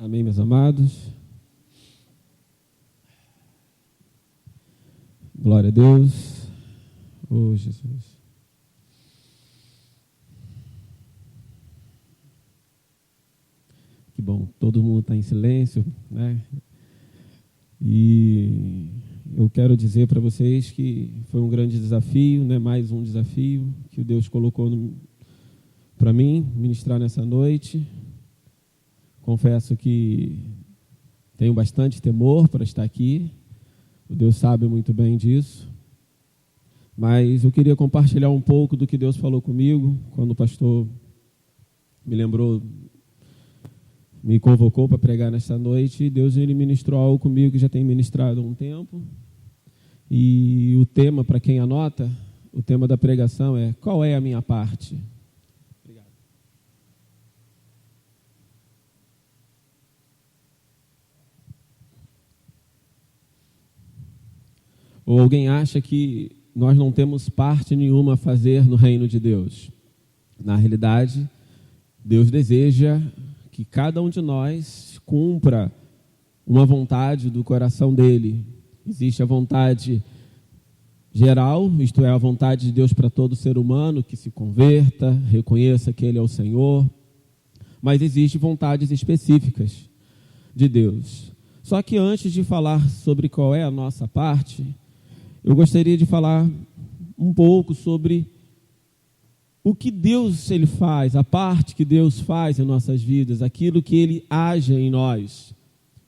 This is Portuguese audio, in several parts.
Amém, meus amados. Glória a Deus. Oh, Jesus. Que bom, todo mundo está em silêncio, né? E eu quero dizer para vocês que foi um grande desafio, né? Mais um desafio que Deus colocou para mim ministrar nessa noite. Confesso que tenho bastante temor para estar aqui. O Deus sabe muito bem disso. Mas eu queria compartilhar um pouco do que Deus falou comigo quando o pastor me convocou para pregar nesta noite. E Deus ele ministrou algo comigo que já tem ministrado há um tempo. E o tema, para quem anota, o tema da pregação é: qual é a minha parte? Ou alguém acha que nós não temos parte nenhuma a fazer no reino de Deus? Na realidade, Deus deseja que cada um de nós cumpra uma vontade do coração dele. Existe a vontade geral, isto é, a vontade de Deus para todo ser humano, que se converta, reconheça que ele é o Senhor. Mas existem vontades específicas de Deus. Só que antes de falar sobre qual é a nossa parte, eu gostaria de falar um pouco sobre o que Deus ele faz, a parte que Deus faz em nossas vidas, aquilo que ele age em nós,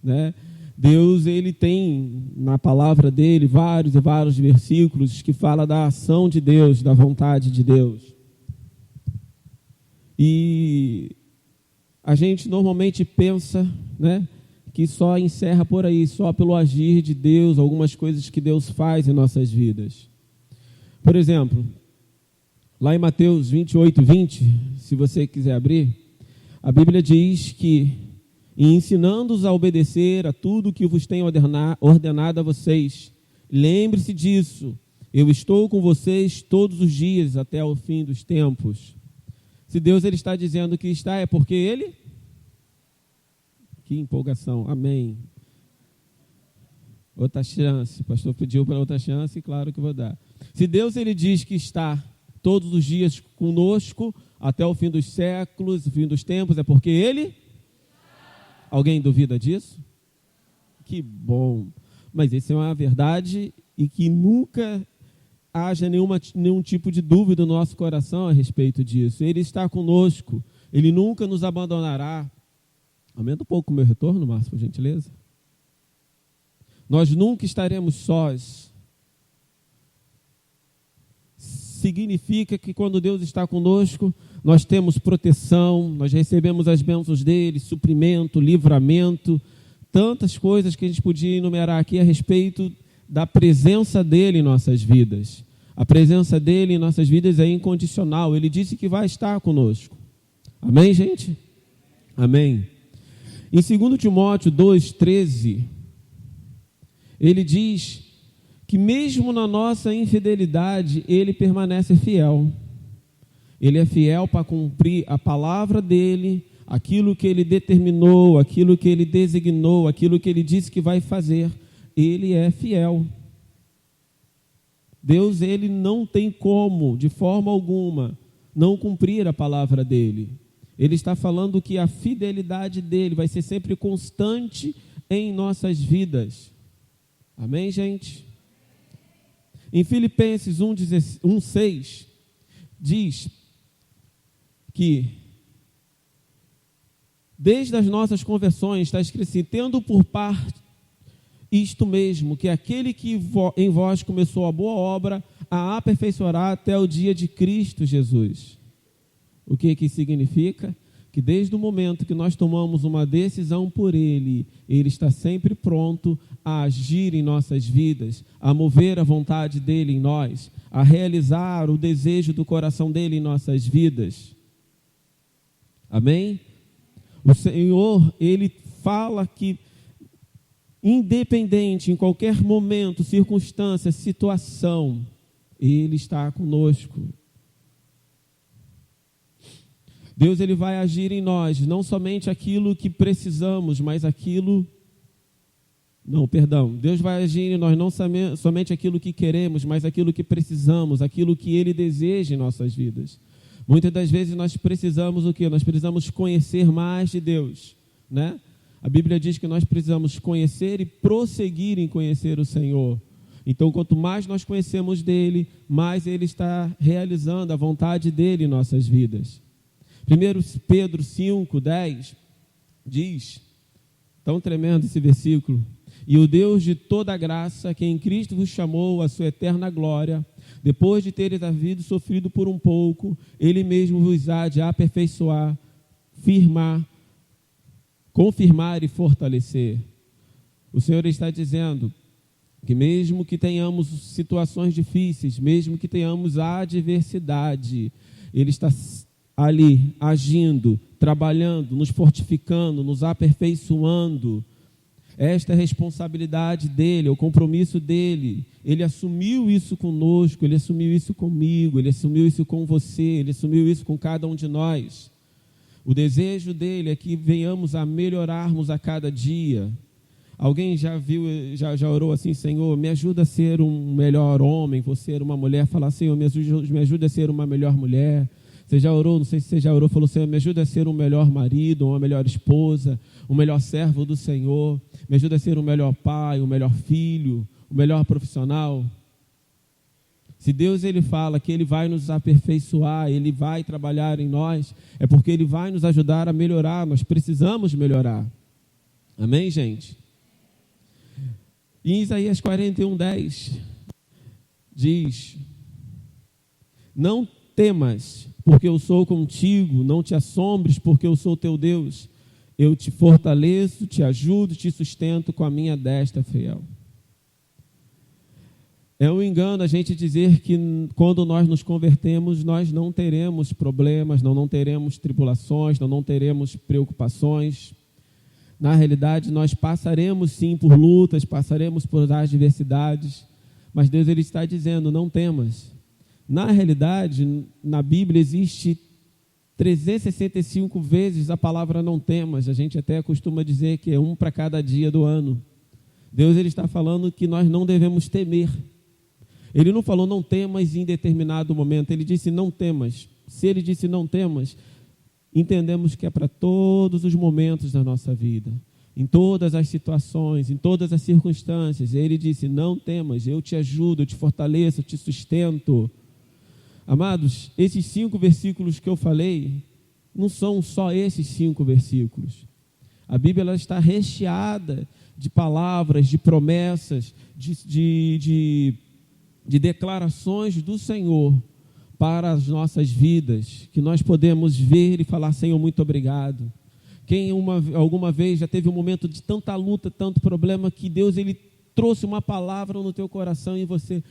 né? Deus ele tem na palavra dele vários e vários versículos que fala da ação de Deus, da vontade de Deus. E a gente normalmente pensa, né, que só encerra por aí, só pelo agir de Deus, algumas coisas que Deus faz em nossas vidas. Por exemplo, lá em Mateus 28:20, se você quiser abrir, a Bíblia diz que, ensinando-os a obedecer a tudo que vos tenho ordenado a vocês, lembre-se disso, eu estou com vocês todos os dias até o fim dos tempos. Se Deus ele está dizendo que está, é porque Ele... Que empolgação, amém. Outra chance, o pastor pediu para outra chance, claro que vou dar. Se Deus ele diz que está todos os dias conosco até o fim dos séculos, o fim dos tempos, é porque Ele... Alguém duvida disso? Que bom. Mas isso é uma verdade e que nunca haja nenhum tipo de dúvida no nosso coração a respeito disso. Ele está conosco, Ele nunca nos abandonará. Aumenta um pouco o meu retorno, Márcio, por gentileza. Nós nunca estaremos sós. Significa que quando Deus está conosco, nós temos proteção, nós recebemos as bênçãos dele, suprimento, livramento, tantas coisas que a gente podia enumerar aqui a respeito da presença dele em nossas vidas. A presença dele em nossas vidas é incondicional. Ele disse que vai estar conosco. Amém, gente? Amém. Em 2 Timóteo 2,13, ele diz que mesmo na nossa infidelidade, ele permanece fiel. Ele é fiel para cumprir a palavra dele, aquilo que ele determinou, aquilo que ele designou, aquilo que ele disse que vai fazer. Ele é fiel. Deus, ele não tem como, de forma alguma, não cumprir a palavra dele. Ele está falando que a fidelidade dele vai ser sempre constante em nossas vidas. Amém, gente? Em Filipenses 1:6, diz que desde as nossas conversões, está escrito assim: tendo por parte isto mesmo, que aquele que em vós começou a boa obra, a aperfeiçoará até o dia de Cristo Jesus. O que significa? Que desde o momento que nós tomamos uma decisão por Ele, Ele está sempre pronto a agir em nossas vidas, a mover a vontade dEle em nós, a realizar o desejo do coração dEle em nossas vidas. Amém? O Senhor, Ele fala que, independente, em qualquer momento, circunstância, situação, Ele está conosco. Deus ele vai agir em nós, não somente aquilo que precisamos, mas aquilo... Não, perdão. Deus vai agir em nós não somente aquilo que queremos, mas aquilo que precisamos, aquilo que Ele deseja em nossas vidas. Muitas das vezes nós precisamos o quê? Nós precisamos conhecer mais de Deus, né? A Bíblia diz que nós precisamos conhecer e prosseguir em conhecer o Senhor. Então, quanto mais nós conhecemos dEle, mais Ele está realizando a vontade dEle em nossas vidas. 1 Pedro 5:10 diz, tão tremendo esse versículo: e o Deus de toda graça, que em Cristo vos chamou à sua eterna glória, depois de teres havido sofrido por um pouco, Ele mesmo vos há de aperfeiçoar, firmar, confirmar e fortalecer. O Senhor está dizendo que mesmo que tenhamos situações difíceis, mesmo que tenhamos adversidade, Ele está ali agindo, trabalhando, nos fortificando, nos aperfeiçoando. Esta é a responsabilidade dele, é o compromisso dele. Ele assumiu isso conosco, ele assumiu isso comigo, ele assumiu isso com você, ele assumiu isso com cada um de nós. O desejo dele é que venhamos a melhorarmos a cada dia. Alguém já orou assim: Senhor, me ajuda a ser um melhor homem, vou ser uma mulher. Falar: Senhor, me ajuda a ser uma melhor mulher. Você já orou? Não sei se você já orou. Falou: Senhor, me ajuda a ser um melhor marido, uma melhor esposa, um melhor servo do Senhor. Me ajuda a ser um melhor pai, um melhor filho, um melhor profissional. Se Deus ele fala que Ele vai nos aperfeiçoar, Ele vai trabalhar em nós, é porque Ele vai nos ajudar a melhorar. Nós precisamos melhorar. Amém, gente? Em Isaías 41:10 diz: não temas, porque eu sou contigo, não te assombres, porque eu sou teu Deus. Eu te fortaleço, te ajudo, te sustento com a minha destra fiel. É um engano a gente dizer que quando nós nos convertemos, nós não teremos problemas, não teremos tribulações, não teremos preocupações. Na realidade, nós passaremos sim por lutas, passaremos por adversidades, mas Deus ele está dizendo: não temas. Na realidade, na Bíblia existe 365 vezes a palavra não temas. A gente até costuma dizer que é um para cada dia do ano. Deus ele está falando que nós não devemos temer. Ele não falou não temas em determinado momento, ele disse não temas. Se ele disse não temas, entendemos que é para todos os momentos da nossa vida, em todas as situações, em todas as circunstâncias. Ele disse: não temas, eu te ajudo, eu te fortaleço, eu te sustento. Amados, esses 5 versículos que eu falei, não são só esses 5 versículos. A Bíblia ela está recheada de palavras, de promessas, de declarações do Senhor para as nossas vidas, que nós podemos ver e falar: Senhor, muito obrigado. Quem alguma vez já teve um momento de tanta luta, tanto problema, que Deus ele trouxe uma palavra no teu coração e você: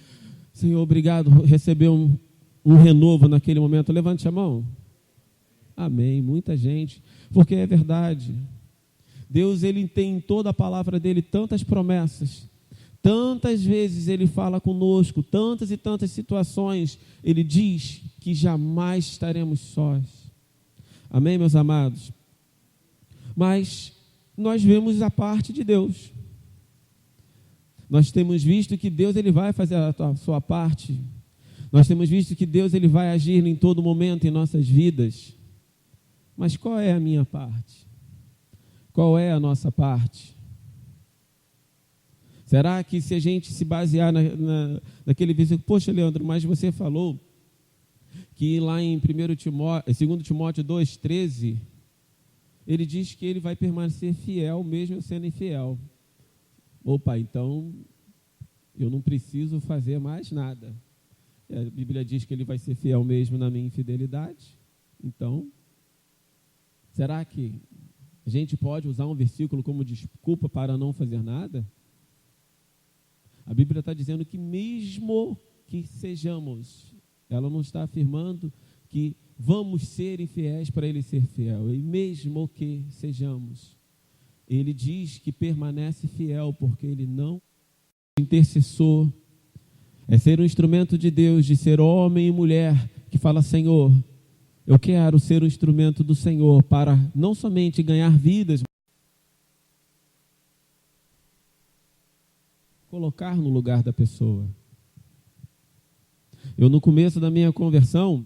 Senhor, obrigado, recebeu um renovo naquele momento? Levante a mão. Amém. Muita gente, porque é verdade. Deus ele tem em toda a palavra dele tantas promessas. Tantas vezes Ele fala conosco, tantas e tantas situações, Ele diz que jamais estaremos sós. Amém, meus amados? Mas nós vemos a parte de Deus. Nós temos visto que Deus ele vai fazer a sua parte. Nós temos visto que Deus ele vai agir em todo momento em nossas vidas. Mas qual é a minha parte? Qual é a nossa parte? Será que se a gente se basear naquele versículo: poxa, Leandro, mas você falou que lá em 2 Timóteo 2,13, ele diz que ele vai permanecer fiel mesmo eu sendo infiel. Opa, então eu não preciso fazer mais nada. A Bíblia diz que ele vai ser fiel mesmo na minha infidelidade. Então, será que a gente pode usar um versículo como desculpa para não fazer nada? A Bíblia está dizendo que mesmo que sejamos, ela não está afirmando que vamos ser infiéis para Ele ser fiel. E mesmo que sejamos, Ele diz que permanece fiel, porque Ele não é intercessor. É ser um instrumento de Deus, de ser homem e mulher, que fala: Senhor, Eu quero ser um instrumento do Senhor para não somente ganhar vidas, colocar no lugar da pessoa. Eu, no começo da minha conversão,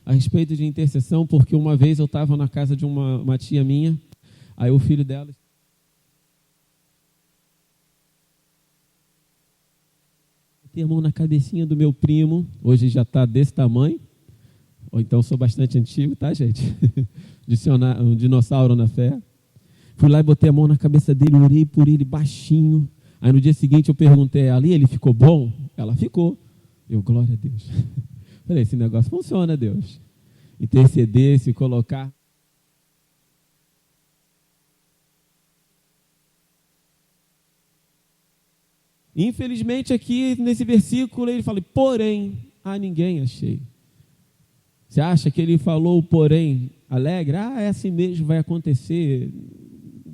a respeito de intercessão, porque uma vez eu estava na casa de uma tia minha, aí o filho dela botei a mão na cabecinha do meu primo, hoje já está desse tamanho, ou então sou bastante antigo, tá, gente? Um dinossauro na fé. Fui lá e botei a mão na cabeça dele, orei por ele baixinho. Aí no dia seguinte eu perguntei a ela, ele ficou bom? Ela ficou. Eu, glória a Deus. Falei, esse negócio funciona, Deus. Interceder, se colocar. Infelizmente aqui nesse versículo ele fala, porém, a ninguém achei. Você acha que ele falou porém alegre? É assim mesmo, vai acontecer.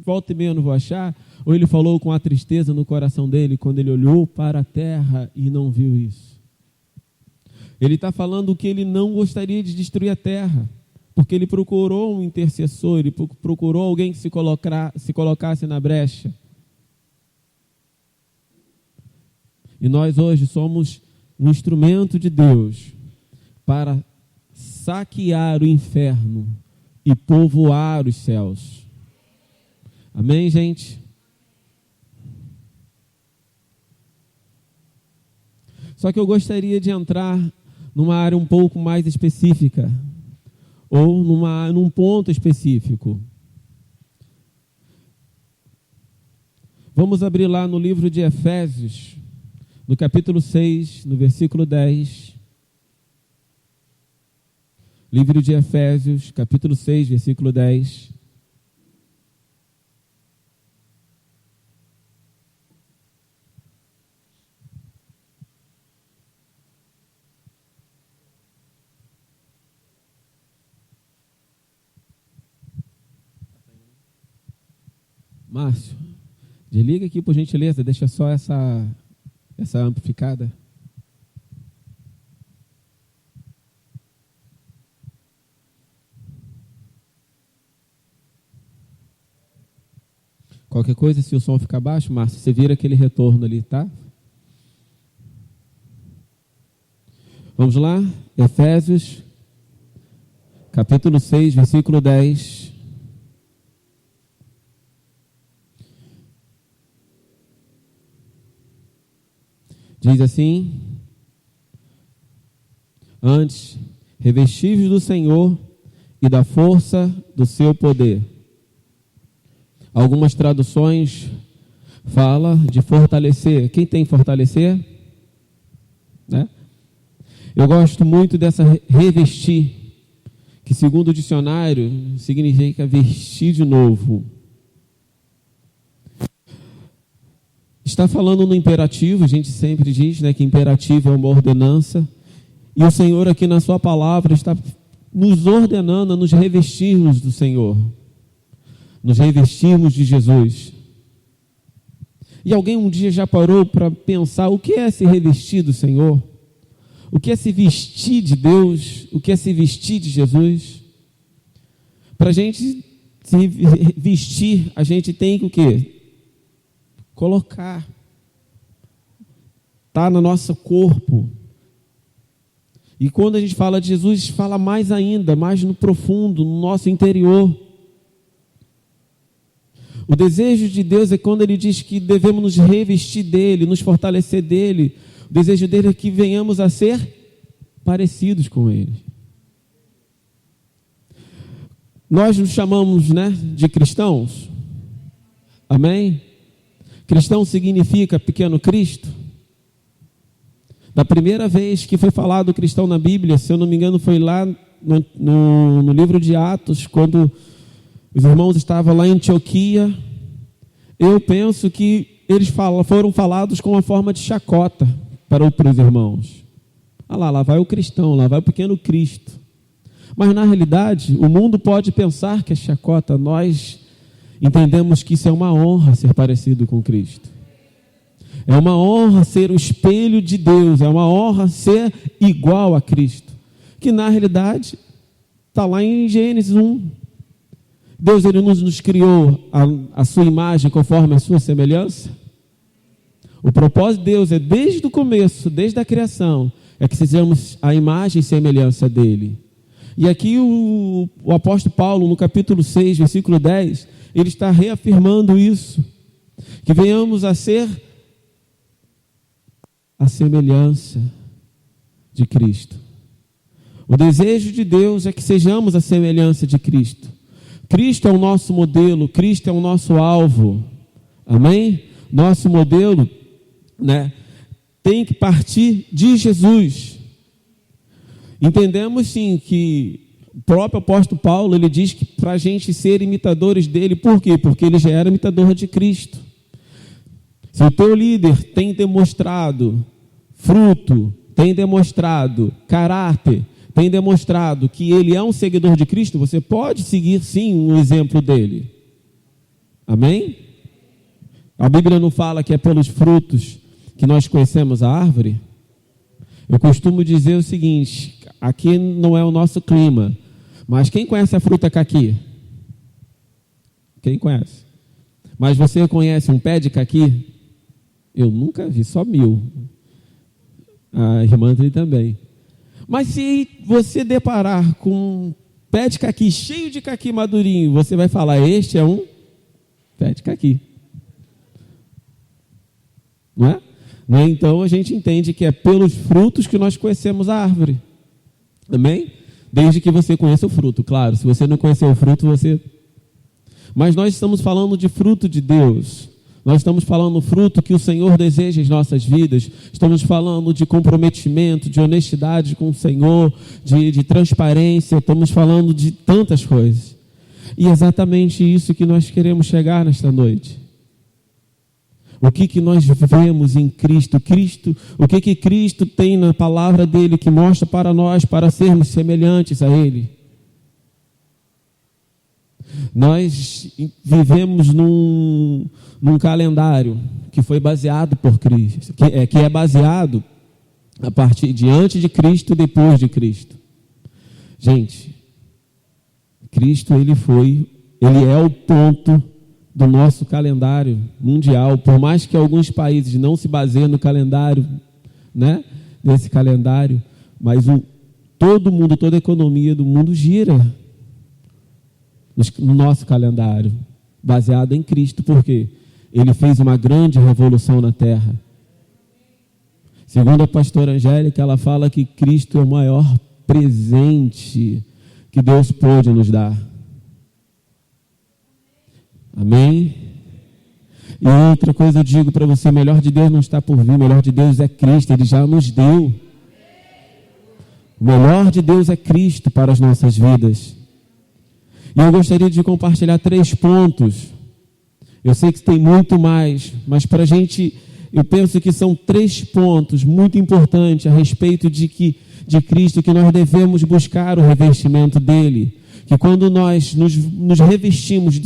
Volta e meia eu não vou achar. Ou ele falou com a tristeza no coração dele quando ele olhou para a terra e não viu isso. Ele está falando que ele não gostaria de destruir a terra, porque ele procurou um intercessor, ele procurou alguém que se colocasse na brecha. E nós hoje somos um instrumento de Deus para saquear o inferno e povoar os céus. Amém, gente? Só que eu gostaria de entrar numa área um pouco mais específica, ou num ponto específico. Vamos abrir lá no livro de Efésios, no capítulo 6, no versículo 10. Livro de Efésios, capítulo 6, versículo 10. Márcio, desliga aqui por gentileza, deixa só essa amplificada. Qualquer coisa, se o som ficar baixo, Márcio, você vira aquele retorno ali, tá? Vamos lá, Efésios, capítulo 6, versículo 10. Diz assim: antes, revestivos do Senhor e da força do seu poder. Algumas traduções falam de fortalecer. Quem tem fortalecer? Né? Eu gosto muito dessa revestir, que segundo o dicionário significa vestir de novo. Está falando no imperativo, a gente sempre diz, né, que imperativo é uma ordenança, e o Senhor aqui na sua palavra está nos ordenando a nos revestirmos do Senhor, nos revestirmos de Jesus. E alguém um dia já parou para pensar o que é se revestir do Senhor? O que é se vestir de Deus? O que é se vestir de Jesus? Para a gente se vestir, a gente tem que o quê? Colocar. Está no nosso corpo. E quando a gente fala de Jesus, fala mais ainda, mais no profundo, no nosso interior. O desejo de Deus é quando Ele diz que devemos nos revestir dEle, nos fortalecer dEle. O desejo dEle é que venhamos a ser parecidos com Ele. Nós nos chamamos, né, de cristãos. Amém? Cristão significa pequeno Cristo. Da primeira vez que foi falado cristão na Bíblia, se eu não me engano, foi lá no livro de Atos, quando os irmãos estavam lá em Antioquia. Eu penso que eles foram falados com uma forma de chacota para os irmãos. Lá vai o cristão, lá vai o pequeno Cristo. Mas na realidade, o mundo pode pensar que é chacota. Nós entendemos que isso é uma honra ser parecido com Cristo. É uma honra ser o espelho de Deus, é uma honra ser igual a Cristo, que na realidade está lá em Gênesis 1. Deus ele nos criou a sua imagem conforme a sua semelhança. O propósito de Deus é desde o começo, desde a criação, é que sejamos a imagem e semelhança dele. E aqui o apóstolo Paulo, no capítulo 6, versículo 10, ele está reafirmando isso, que venhamos a ser a semelhança de Cristo. O desejo de Deus é que sejamos a semelhança de Cristo. Cristo é o nosso modelo, Cristo é o nosso alvo. Amém? Nosso modelo, né, tem que partir de Jesus. Entendemos sim que o próprio apóstolo Paulo, ele diz que para a gente ser imitadores dele, por quê? Porque ele já era imitador de Cristo. Se o teu líder tem demonstrado fruto, tem demonstrado caráter, tem demonstrado que ele é um seguidor de Cristo, você pode seguir sim um exemplo dele. Amém? A Bíblia não fala que é pelos frutos que nós conhecemos a árvore? Eu costumo dizer o seguinte, aqui não é o nosso clima, mas quem conhece a fruta caqui? Quem conhece? Mas você conhece um pé de caqui? Eu nunca vi, só 1000. A irmã dele também. Mas se você deparar com um pé de caqui, cheio de caqui madurinho, você vai falar, este é um pé de caqui. Não é? Então a gente entende que é pelos frutos que nós conhecemos a árvore. Amém? Desde que você conheça o fruto, claro. Se você não conhecer o fruto, você... Mas nós estamos falando de fruto de Deus. Nós estamos falando do fruto que o Senhor deseja em nossas vidas. Estamos falando de comprometimento, de honestidade com o Senhor, de transparência. Estamos falando de tantas coisas. E é exatamente isso que nós queremos chegar nesta noite. O que nós vemos em Cristo? O que Cristo tem na palavra dele que mostra para nós, para sermos semelhantes a ele? Nós vivemos num calendário que foi baseado por Cristo, que é baseado a partir de antes de Cristo e depois de Cristo. Gente, Cristo ele é o ponto do nosso calendário mundial, por mais que alguns países não se baseiem no calendário, né, nesse calendário, mas todo mundo, toda a economia do mundo gira no nosso calendário, baseado em Cristo, porque ele fez uma grande revolução na terra. Segundo a pastora Angélica, ela fala que Cristo é o maior presente que Deus pôde nos dar. Amém? E outra coisa eu digo para você, o melhor de Deus não está por vir, o melhor de Deus é Cristo, ele já nos deu. O melhor de Deus é Cristo para as nossas vidas. E eu gostaria de compartilhar 3 pontos. Eu sei que tem muito mais, mas para a gente, eu penso que são 3 pontos muito importantes a respeito de Cristo, que nós devemos buscar o revestimento dele. Que quando nós nos revestimos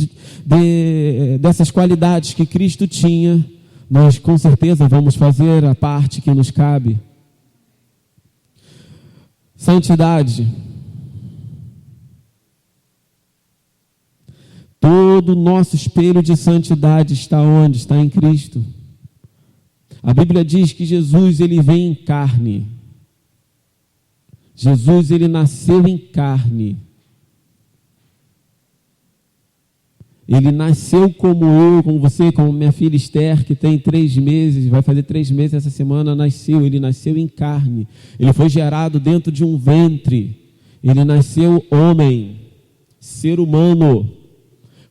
dessas qualidades que Cristo tinha, nós com certeza vamos fazer a parte que nos cabe. Santidade. Todo o nosso espelho de santidade está onde? Está em Cristo. A Bíblia diz que Jesus ele vem em carne. Jesus ele nasceu em carne. Ele nasceu como eu, como você, como minha filha Esther, que tem 3 meses, vai fazer 3 meses essa semana, nasceu. Ele nasceu em carne. Ele foi gerado dentro de um ventre. Ele nasceu homem, ser humano,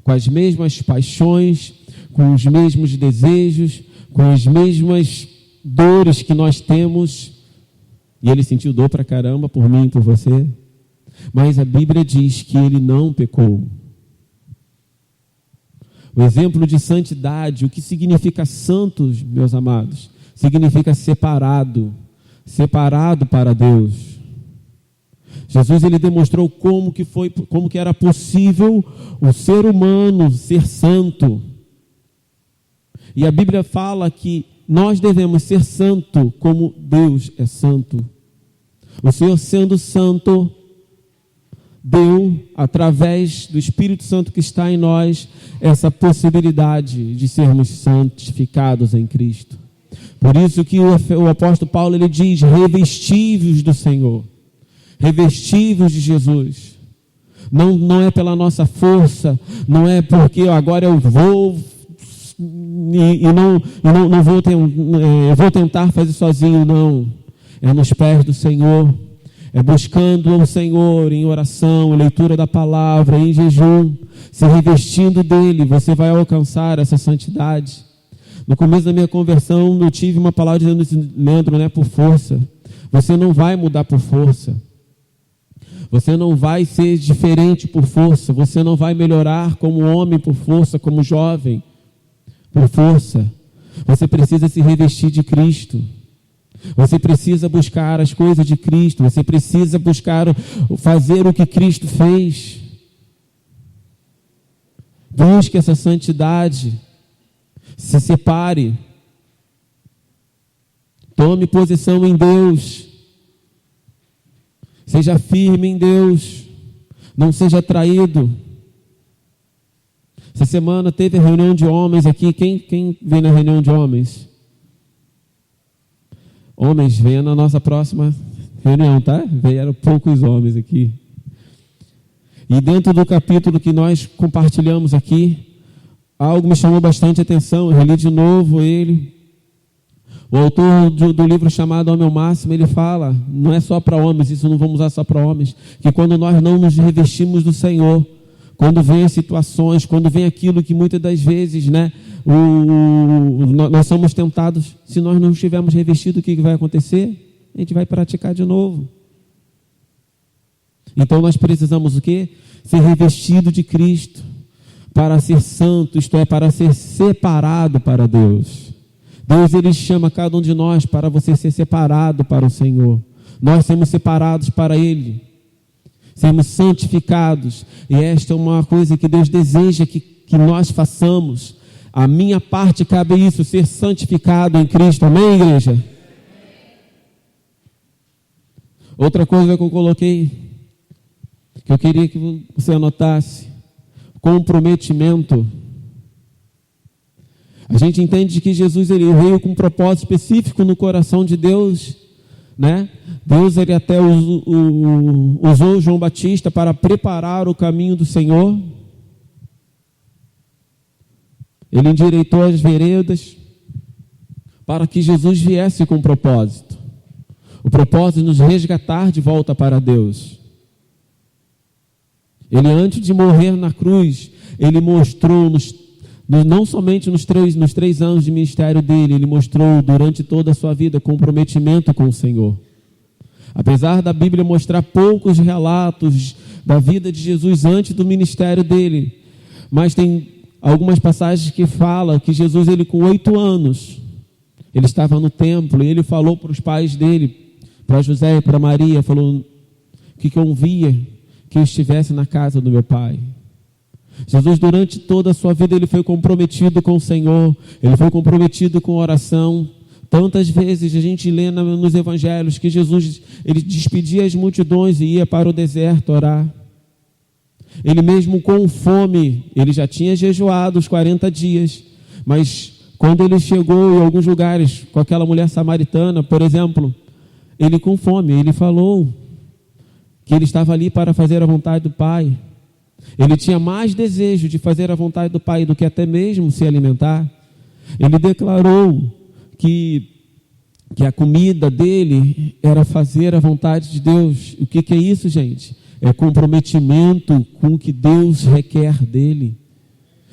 com as mesmas paixões, com os mesmos desejos, com as mesmas dores que nós temos. E ele sentiu dor pra caramba por mim e por você. Mas a Bíblia diz que ele não pecou. O exemplo de santidade, o que significa santos, meus amados? Significa separado para Deus. Jesus ele demonstrou como que era possível o ser humano ser santo. E a Bíblia fala que nós devemos ser santo como Deus é santo. O Senhor, sendo santo, deu, através do Espírito Santo que está em nós, essa possibilidade de sermos santificados em Cristo. Por isso que o apóstolo Paulo, ele diz: revestivos do Senhor, revestivos de Jesus. Não é pela nossa força, não é porque agora eu vou eu vou tentar fazer sozinho, não. É nos pés do Senhor, é buscando o Senhor em oração, leitura da palavra, em jejum, se revestindo dele, você vai alcançar essa santidade. No começo da minha conversão, eu tive uma palavra dizendo: Leandro, não é por força. Você não vai mudar por força. Você não vai ser diferente por força. Você não vai melhorar como homem por força, como jovem por força. Você precisa se revestir de Cristo. Você precisa buscar as coisas de Cristo. Você precisa buscar fazer o que Cristo fez. Busque essa santidade. Se separe. Tome posição em Deus. Seja firme em Deus. Não seja traído. Essa semana teve a reunião de homens aqui. Quem veio na reunião de homens? Homens, venha na nossa próxima reunião, tá? Vieram poucos homens aqui. E dentro do capítulo que nós compartilhamos aqui, algo me chamou bastante atenção. Eu reli de novo ele. O autor do livro chamado Homem ao Máximo, ele fala, não é só para homens, isso não vamos usar só para homens, que quando nós não nos revestimos do Senhor, quando vem as situações, quando vem aquilo que muitas das vezes, nós somos tentados, se nós não estivermos revestidos, o que vai acontecer? A gente vai praticar de novo. Então nós precisamos o quê? Ser revestido de Cristo, para ser santo, isto é, para ser separado para Deus. Deus, ele chama cada um de nós para você ser separado para o Senhor. Nós sermos separados para Ele. Sermos santificados. E esta é uma coisa que Deus deseja que nós façamos. A minha parte cabe isso, ser santificado em Cristo. Amém, igreja? Outra coisa que eu coloquei, que eu queria que você anotasse: comprometimento. A gente entende que Jesus, ele veio com um propósito específico no coração de Deus, né? Deus, ele até usou João Batista para preparar o caminho do Senhor. Ele endireitou as veredas para que Jesus viesse com um propósito. O propósito de nos resgatar de volta para Deus. Ele, antes de morrer na cruz, ele mostrou, não somente nos 3 anos de ministério dele, ele mostrou durante toda a sua vida comprometimento com o Senhor. Apesar da Bíblia mostrar poucos relatos da vida de Jesus antes do ministério dele, mas tem algumas passagens que falam que Jesus, ele com 8 anos, ele estava no templo e ele falou para os pais dele, para José e para Maria, falou que convia que eu estivesse na casa do meu pai. Jesus, durante toda a sua vida, ele foi comprometido com o Senhor, ele foi comprometido com oração. Tantas vezes a gente lê nos evangelhos que Jesus, ele despedia as multidões e ia para o deserto orar. Ele mesmo com fome, ele já tinha jejuado os 40 dias, mas quando ele chegou em alguns lugares com aquela mulher samaritana, por exemplo, ele com fome, ele falou que ele estava ali para fazer a vontade do Pai. Ele tinha mais desejo de fazer a vontade do Pai do que até mesmo se alimentar. Ele declarou que a comida dele era fazer a vontade de Deus. O que é isso, gente? É comprometimento com o que Deus requer dele.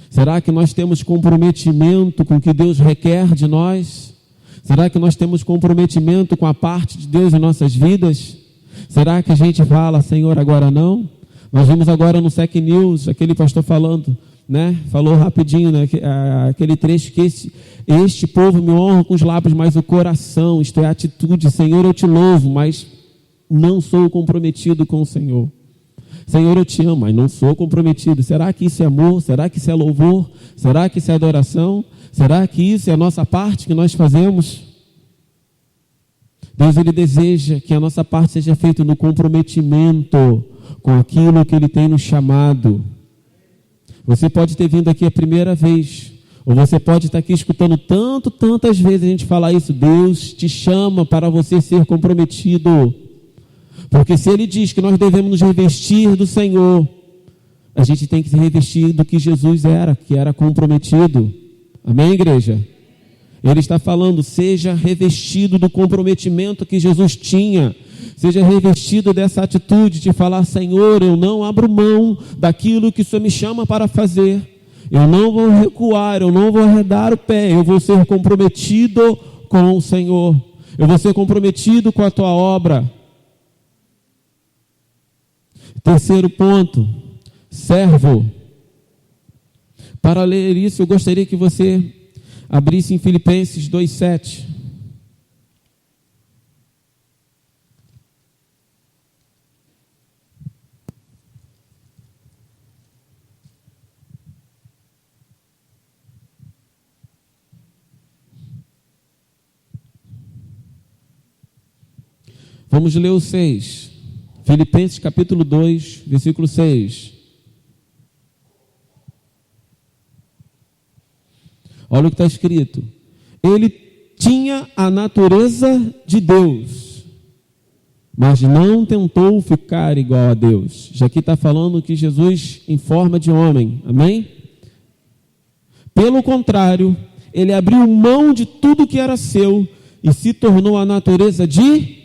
Será que nós temos comprometimento com o que Deus requer de nós? Será que nós temos comprometimento com a parte de Deus em nossas vidas? Será que a gente fala, Senhor, agora não? Nós vimos agora no Sec News, aquele pastor falando, né? Falou rapidinho, né? Aquele trecho que este povo me honra com os lábios, mas o coração, isto é, a atitude, Senhor, eu te louvo, mas não sou comprometido com o Senhor. Senhor, eu te amo, mas não sou comprometido. Será que isso é amor? Será que isso é louvor? Será que isso é adoração? Será que isso é a nossa parte que nós fazemos? Deus, Ele deseja que a nossa parte seja feita no comprometimento com aquilo que Ele tem nos chamado. Você pode ter vindo aqui a primeira vez, ou você pode estar aqui escutando tantas vezes a gente falar isso. Deus te chama para você ser comprometido. Porque se Ele diz que nós devemos nos revestir do Senhor, a gente tem que se revestir do que Jesus era, que era comprometido. Amém, igreja? Ele está falando, seja revestido do comprometimento que Jesus tinha. Seja revestido dessa atitude de falar, Senhor, eu não abro mão daquilo que o Senhor me chama para fazer. Eu não vou recuar, eu não vou arredar o pé. Eu vou ser comprometido com o Senhor. Eu vou ser comprometido com a tua obra. Terceiro ponto, servo. Para ler isso, eu gostaria que você abrisse em Filipenses 2:7. Vamos ler o 6. Filipenses capítulo 2, versículo 6. Olha o que está escrito. Ele tinha a natureza de Deus, mas não tentou ficar igual a Deus. Já aqui está falando que Jesus em forma de homem. Amém? Pelo contrário, ele abriu mão de tudo que era seu e se tornou a natureza de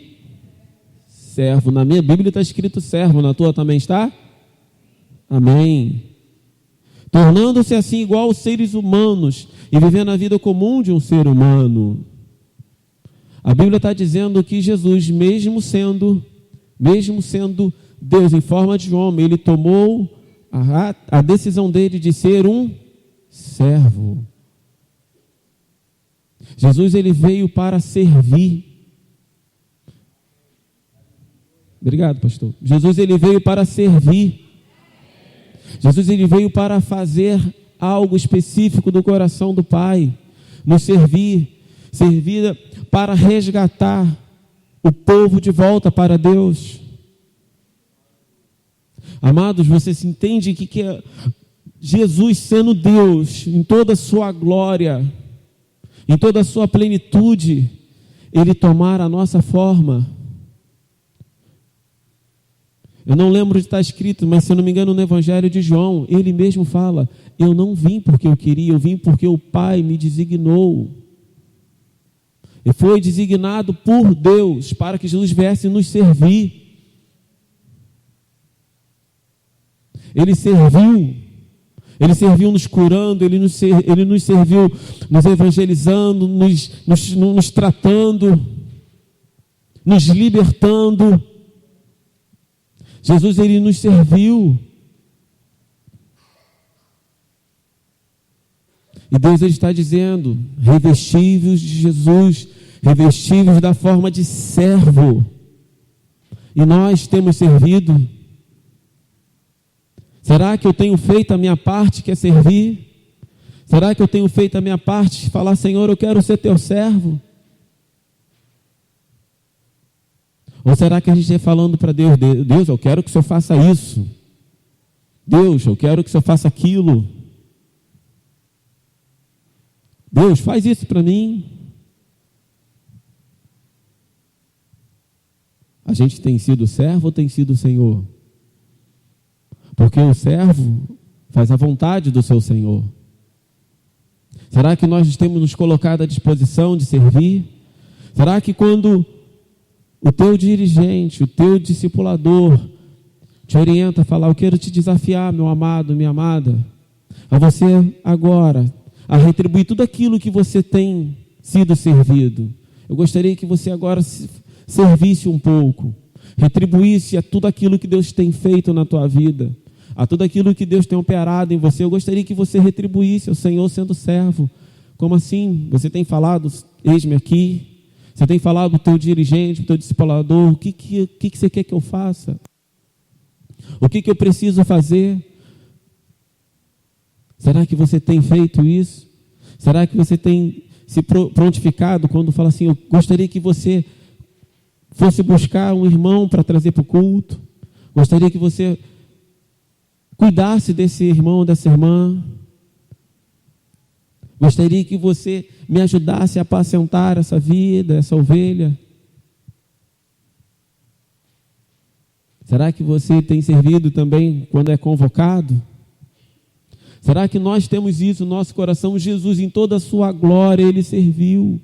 servo. Na minha Bíblia está escrito servo, na tua também está? Amém. Tornando-se assim igual aos seres humanos e vivendo a vida comum de um ser humano. A Bíblia está dizendo que Jesus, mesmo sendo Deus em forma de homem, ele tomou a decisão dele de ser um servo. Jesus, ele veio para servir. Obrigado, pastor. Jesus, ele veio para servir. Jesus, ele veio para fazer algo específico do coração do Pai. Nos servir para resgatar o povo de volta para Deus. Amados, você se entende que é Jesus sendo Deus em toda a sua glória, em toda a sua plenitude, ele tomar a nossa forma. Eu não lembro de estar escrito, mas se eu não me engano no Evangelho de João, ele mesmo fala, eu não vim porque eu queria, eu vim porque o Pai me designou. E foi designado por Deus para que Jesus viesse nos servir. Ele serviu nos curando, ele nos serviu nos evangelizando, nos tratando, nos libertando. Jesus, ele nos serviu. E Deus, ele está dizendo, revestivos de Jesus, revestivos da forma de servo. E nós temos servido. Será que eu tenho feito a minha parte, que é servir? Será que eu tenho feito a minha parte, falar, Senhor, eu quero ser teu servo? Ou será que a gente está falando para Deus, Deus, eu quero que o Senhor faça isso. Deus, eu quero que o Senhor faça aquilo. Deus, faz isso para mim. A gente tem sido servo ou tem sido o Senhor? Porque o servo faz a vontade do seu Senhor. Será que nós temos nos colocado à disposição de servir? Será que quando o teu dirigente, o teu discipulador te orienta a falar, eu quero te desafiar, meu amado, minha amada, a você agora, a retribuir tudo aquilo que você tem sido servido. Eu gostaria que você agora servisse um pouco, retribuísse a tudo aquilo que Deus tem feito na tua vida, a tudo aquilo que Deus tem operado em você. Eu gostaria que você retribuísse ao Senhor sendo servo. Como assim? Você tem falado, eis-me aqui. Você tem falado do teu dirigente, do teu discipulador, o que você quer que eu faça? O que eu preciso fazer? Será que você tem feito isso? Será que você tem se prontificado quando fala assim, eu gostaria que você fosse buscar um irmão para trazer para o culto? Gostaria que você cuidasse desse irmão, dessa irmã? Gostaria que você me ajudasse a apacentar essa vida, essa ovelha? Será que você tem servido também quando é convocado? Será que nós temos isso no nosso coração? Jesus, em toda a sua glória, Ele serviu.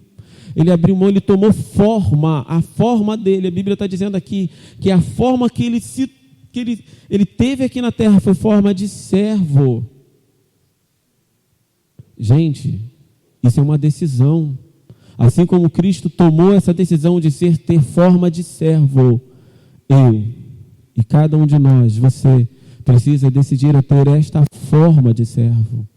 Ele abriu mão, Ele tomou forma, a forma dele. A Bíblia está dizendo aqui que a forma que ele teve aqui na terra foi forma de servo. Gente, isso é uma decisão. Assim como Cristo tomou essa decisão de ter forma de servo, eu e cada um de nós, você precisa decidir a ter esta forma de servo.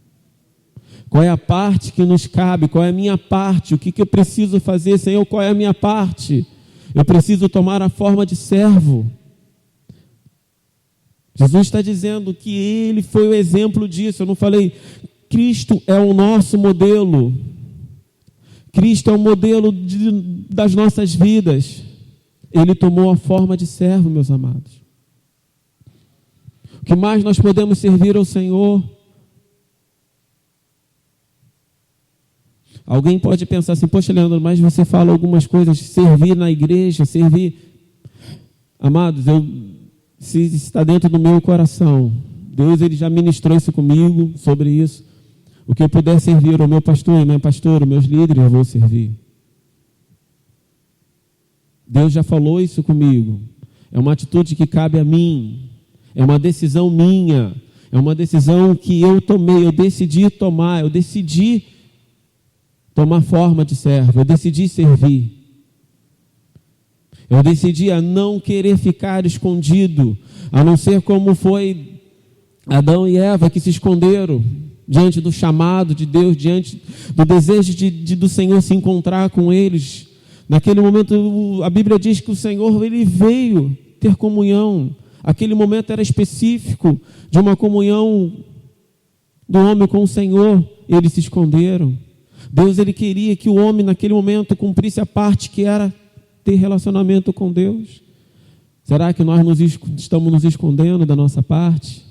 Qual é a parte que nos cabe? Qual é a minha parte? O que eu preciso fazer, Senhor? Qual é a minha parte? Eu preciso tomar a forma de servo. Jesus está dizendo que Ele foi o exemplo disso. Eu não falei, Cristo é o nosso modelo. Cristo é o modelo das nossas vidas. Ele tomou a forma de servo, meus amados. O que mais nós podemos servir ao Senhor? Alguém pode pensar assim, poxa, Leandro, mas você fala algumas coisas, servir na igreja, servir. Amados, se está dentro do meu coração, Deus ele já ministrou isso comigo, sobre isso. O que eu puder servir ao meu pastor, a minha pastora, meus líderes, eu vou servir. Deus já falou isso comigo. É uma atitude que cabe a mim. É uma decisão minha. É uma decisão que eu tomei. Eu decidi tomar. Eu decidi tomar forma de servo. Eu decidi servir. Eu decidi a não querer ficar escondido. A não ser como foi Adão e Eva que se esconderam diante do chamado de Deus, diante do desejo do Senhor se encontrar com eles. Naquele momento, a Bíblia diz que o Senhor ele veio ter comunhão. Aquele momento era específico de uma comunhão do homem com o Senhor. Eles se esconderam. Deus ele queria que o homem, naquele momento, cumprisse a parte que era ter relacionamento com Deus. Será que nós estamos nos escondendo da nossa parte?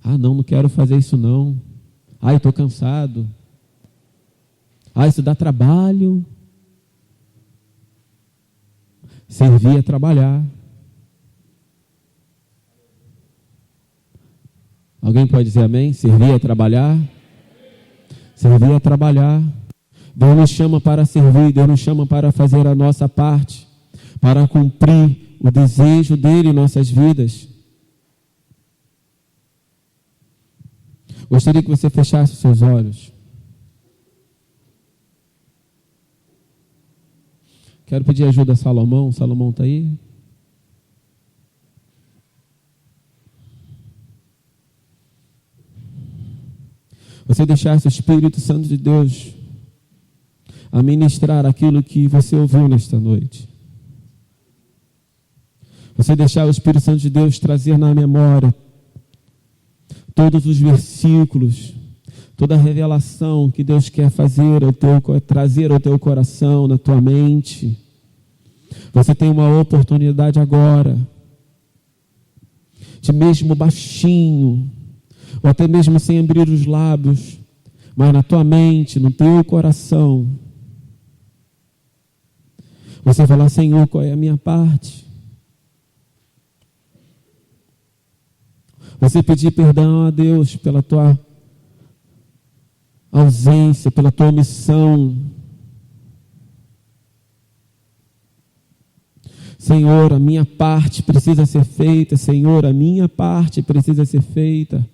Ah, não quero fazer isso não. Ah, eu estou cansado. Ah, isso dá trabalho. Servir é trabalhar. Alguém pode dizer amém? Servir é trabalhar. Servir é trabalhar. Deus nos chama para servir, Deus nos chama para fazer a nossa parte, para cumprir o desejo dele em nossas vidas. Gostaria que você fechasse os seus olhos. Quero pedir ajuda a Salomão. Salomão está aí? Você deixasse o Espírito Santo de Deus a ministrar aquilo que você ouviu nesta noite. Você deixar o Espírito Santo de Deus trazer na memória todos os versículos, toda a revelação que Deus quer trazer ao teu coração, na tua mente. Você tem uma oportunidade agora, de mesmo baixinho, ou até mesmo sem abrir os lábios, mas na tua mente, no teu coração, você falar, Senhor, qual é a minha parte? Você pedir perdão a Deus pela tua ausência, pela tua omissão. Senhor, a minha parte precisa ser feita. Senhor, a minha parte precisa ser feita.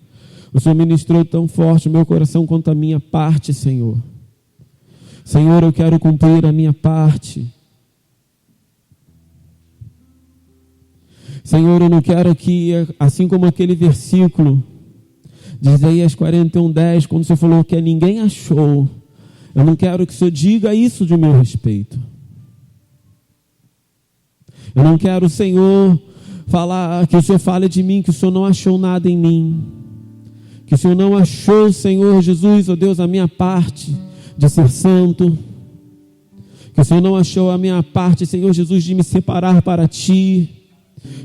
O Senhor ministrou tão forte o meu coração quanto a minha parte, Senhor. Senhor, eu quero cumprir a minha parte. Senhor, eu não quero que, assim como aquele versículo de Isaías 41:10, quando o Senhor falou que ninguém achou, eu não quero que o Senhor diga isso de meu respeito. Eu não quero, Senhor, que o Senhor fale de mim, que o Senhor não achou nada em mim, que o Senhor não achou, Senhor Jesus, ó Deus, a minha parte de ser santo, que o Senhor não achou a minha parte, Senhor Jesus, de me separar para Ti,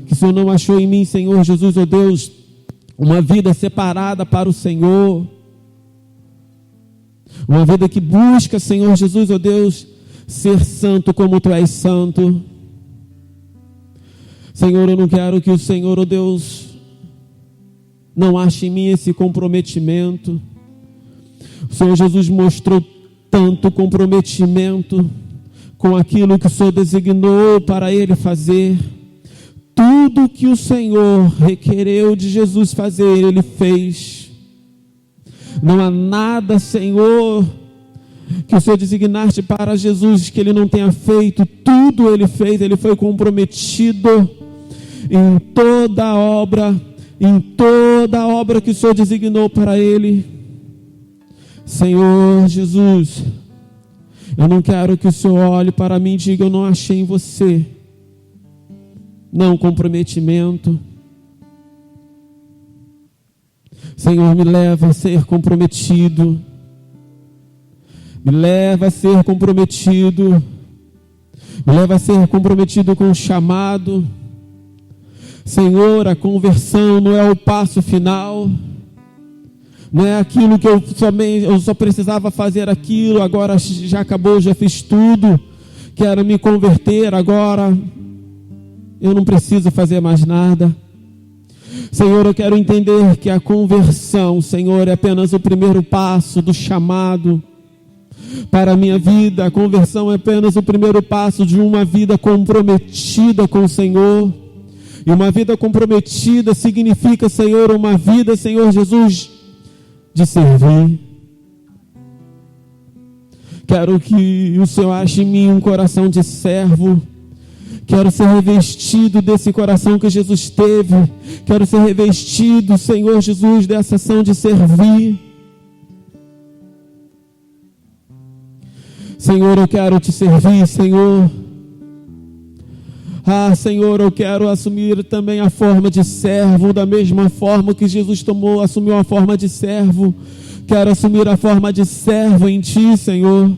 que o Senhor não achou em mim, Senhor Jesus, ó Deus, uma vida separada para o Senhor, uma vida que busca, Senhor Jesus, ó Deus, ser santo como Tu és santo. Senhor, eu não quero que o Senhor, ó Deus, não ache em mim esse comprometimento. O Senhor Jesus mostrou tanto comprometimento com aquilo que o Senhor designou para Ele fazer. Tudo que o Senhor requereu de Jesus fazer, Ele fez. Não há nada, Senhor, que o Senhor designaste para Jesus que Ele não tenha feito. Tudo Ele fez. Ele foi comprometido em toda a obra que o Senhor designou para Ele. Senhor Jesus, eu não quero que o Senhor olhe para mim e diga: eu não achei em você. Não, comprometimento. Senhor, me leva a ser comprometido. Me leva a ser comprometido. Me leva a ser comprometido com o chamado. Senhor, a conversão não é o passo final. Não é aquilo que eu só precisava fazer aquilo, agora já acabou, já fiz tudo. Quero me converter, agora eu não preciso fazer mais nada. Senhor, eu quero entender que a conversão, Senhor, é apenas o primeiro passo do chamado para a minha vida. A conversão é apenas o primeiro passo de uma vida comprometida com o Senhor. E uma vida comprometida significa, Senhor, uma vida, Senhor Jesus, de servir. Quero que o Senhor ache em mim um coração de servo. Quero ser revestido desse coração que Jesus teve. Quero ser revestido, Senhor Jesus, dessa ação de servir. Senhor, eu quero te servir, Senhor. Senhor, eu quero assumir também a forma de servo, da mesma forma que Jesus assumiu a forma de servo. Quero assumir a forma de servo em Ti, Senhor.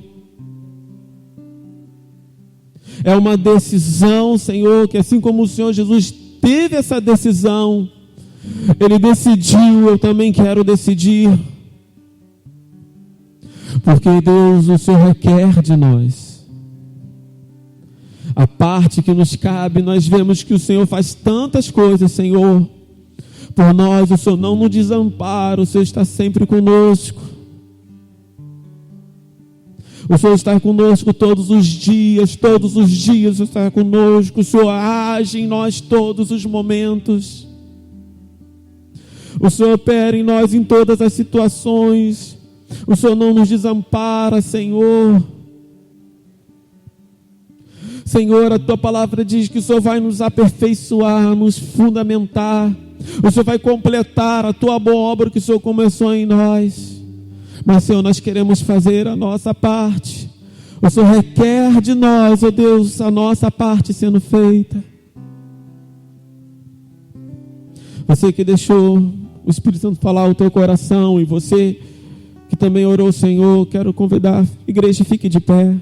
É uma decisão, Senhor, que assim como o Senhor Jesus teve essa decisão, Ele decidiu, eu também quero decidir. Porque Deus, o Senhor requer de nós a parte que nos cabe. Nós vemos que o Senhor faz tantas coisas, Senhor, por nós. O Senhor não nos desampara, o Senhor está sempre conosco. O Senhor está conosco todos os dias o Senhor está conosco. O Senhor age em nós todos os momentos. O Senhor opera em nós em todas as situações. O Senhor não nos desampara, Senhor. Senhor, a Tua palavra diz que o Senhor vai nos aperfeiçoar, nos fundamentar. O Senhor vai completar a Tua boa obra que o Senhor começou em nós. Mas, Senhor, nós queremos fazer a nossa parte. O Senhor requer de nós, ó Deus, a nossa parte sendo feita. Você que deixou o Espírito Santo falar o teu coração, e você que também orou, Senhor, quero convidar a igreja, fique de pé.